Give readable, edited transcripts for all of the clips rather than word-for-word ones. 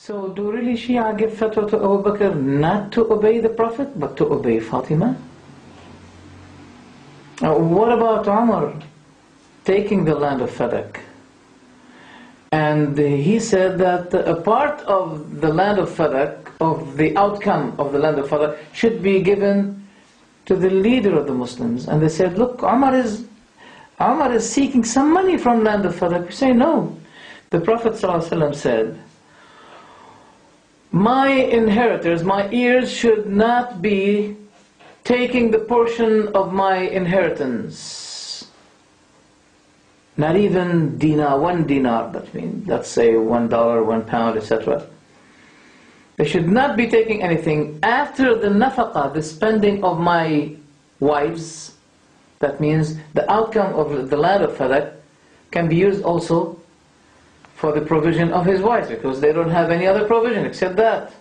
So do really Shia give fatwa to Abu Bakr not to obey the Prophet, but to obey Fatima? What about Umar taking the land of Fadak? And he said that a part of the land of Fadak, of the outcome of the land of Fadak, should be given to the leader of the Muslims. And they said, look, Umar is seeking some money from land of Fadak. We say, no. The Prophet ﷺ said, my inheritors, my heirs should not be taking the portion of my inheritance. Not even dinar, 1 dinar, that means, let's say $1, £1, etc. They should not be taking anything after the nafaqah, the spending of my wives. That means the outcome of the land of Fadak can be used also for the provision of his wives, because they don't have any other provision except that.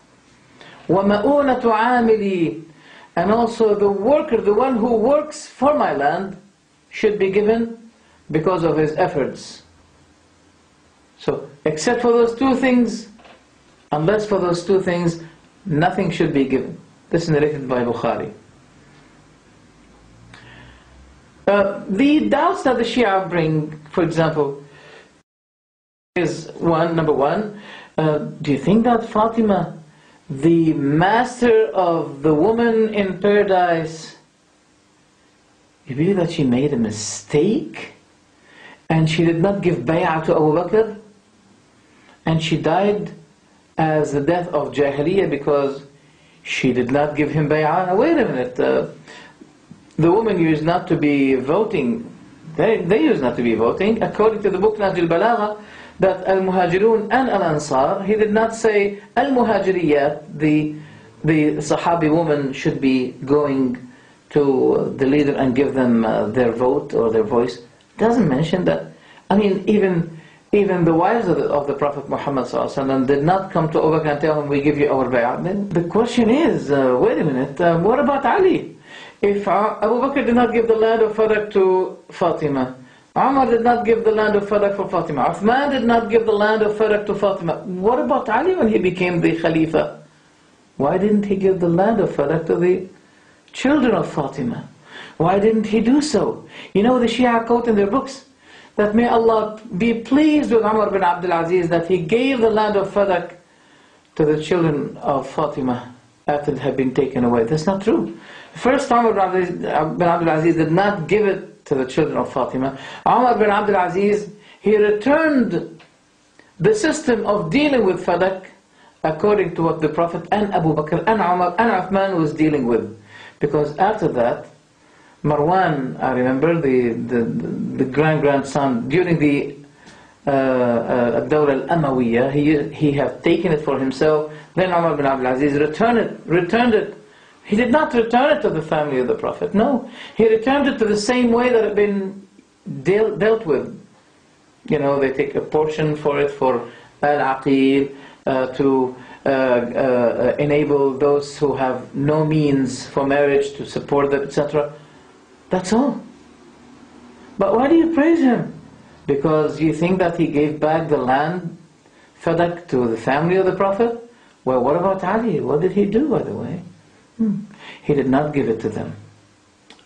وَمَؤُونَةُ عَامِلِي, and also the worker, the one who works for my land, should be given because of his efforts. So, except for those two things, unless for those two things, nothing should be given. This is narrated by Bukhari. The doubts that the Shia bring, for example, is number one, do you think that Fatima, the master of the woman in paradise, you believe that she made a mistake and she did not give bay'ah to Abu Bakr, and she died as the death of Jahiliyyah because she did not give him bay'ah? Now wait a minute, the women used not to be voting, they used not to be voting, according to the book Nahj al-Balagha, that al-Muhajirun and al-Ansar, he did not say al-Muhajiriyat, the Sahabi woman should be going to the leader and give them their vote or their voice. Doesn't mention that. I mean, even the wives of the Prophet Muhammad ﷺ did not come to Abu Bakr and tell him, we give you our bay'ah. Then the question is, wait a minute, what about Ali? If Abu Bakr did not give the land of Fadak to Fatima, Umar did not give the land of Fadak for Fatima, Uthman did not give the land of Fadak to Fatima, what about Ali when he became the Khalifa? Why didn't he give the land of Fadak to the children of Fatima? Why didn't he do so? You know, the Shia quote in their books that may Allah be pleased with Umar bin Abdul Aziz that he gave the land of Fadak to the children of Fatima after it had been taken away. That's not true. First, Umar bin Abdul Aziz did not give it to the children of Fatima. Umar bin Abdul Aziz, he returned the system of dealing with Fadak according to what the Prophet and Abu Bakr and Umar and Uthman was dealing with. Because after that, Marwan, I remember, the grandson, during the Dawla al-Amawiyya, he had taken it for himself. Then Umar bin Abdul Aziz returned it. He did not return it to the family of the Prophet. No, he returned it to the same way that it had been dealt with. You know, they take a portion for it for al-aqil, to enable those who have no means for marriage to support them, etc. That's all. But why do you praise him? Because you think that he gave back the land, Fadak, to the family of the Prophet? Well, what about Ali? What did he do, by the way? He did not give it to them.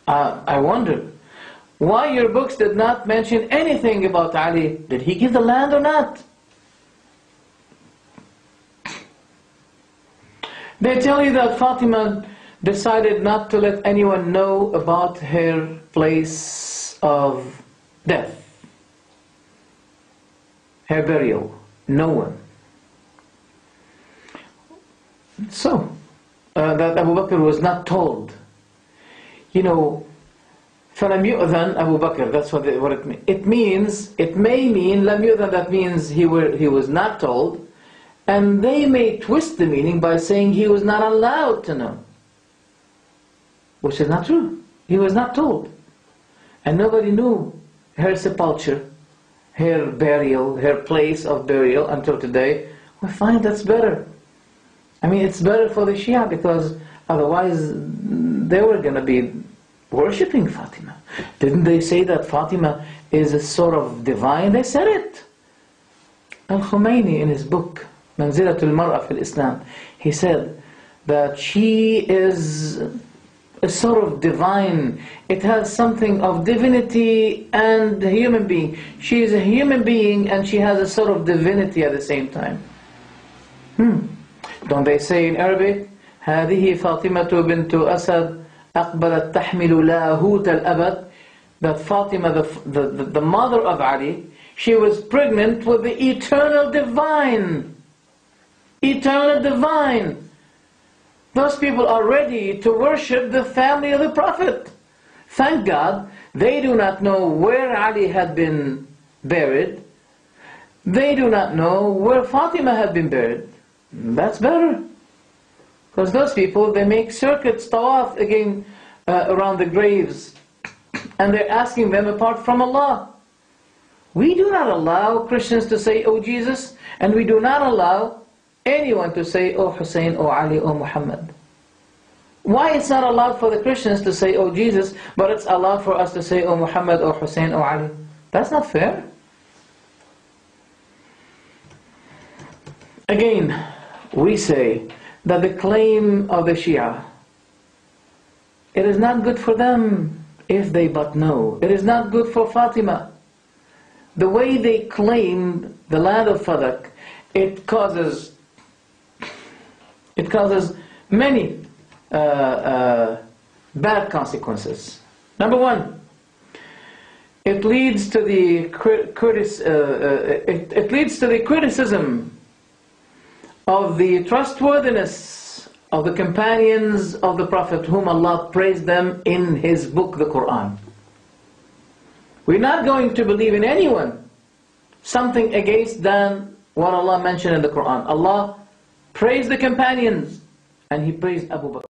I wonder why your books did not mention anything about Ali. Did he give the land or not? They tell you that Fatima decided not to let anyone know about her place of death, her burial. No one. So, that Abu Bakr was not told. You know, فَلَمْ يُؤْذَنْ Abu Bakr, that's what it means. It may mean, لَمْ يُؤْذَنْ, that means he was not told, and they may twist the meaning by saying he was not allowed to know. Which is not true. He was not told. And nobody knew her sepulture, her burial, her place of burial until today. Well, fine, that's better. I mean, it's better for the Shia because otherwise they were going to be worshipping Fatima. Didn't they say that Fatima is a sort of divine? They said it. Al-Khomeini in his book منزلة المرأة في الإسلام. He said that she is a sort of divine. It has something of divinity and human being. She is a human being and she has a sort of divinity at the same time. Don't they say in Arabic, هذه فاطمة بنت أسد أقبلت تحمل لاهوت الأبد? That Fatima, the mother of Ali, she was pregnant with the eternal divine. Eternal divine. Those people are ready to worship the family of the Prophet. Thank God, they do not know where Ali had been buried. They do not know where Fatima had been buried. That's better. Because those people, they make circuits, tawaf again around the graves. And they're asking them apart from Allah. We do not allow Christians to say, "Oh Jesus," and we do not allow anyone to say, "Oh Hussein, oh Ali, oh Muhammad." Why it's not allowed for the Christians to say, "Oh Jesus," but it's allowed for us to say, "Oh Muhammad, oh Hussein, oh Ali"? That's not fair. Again, we say that the claim of the Shia, it is not good for them if they but know. It is not good for Fatima. The way they claim the land of Fadak, it causes many bad consequences. Number one, it leads to the criticism of the trustworthiness of the companions of the Prophet, whom Allah praised them in His book, the Quran. We're not going to believe in anyone something against than what Allah mentioned in the Quran. Allah praised the companions, and He praised Abu Bakr.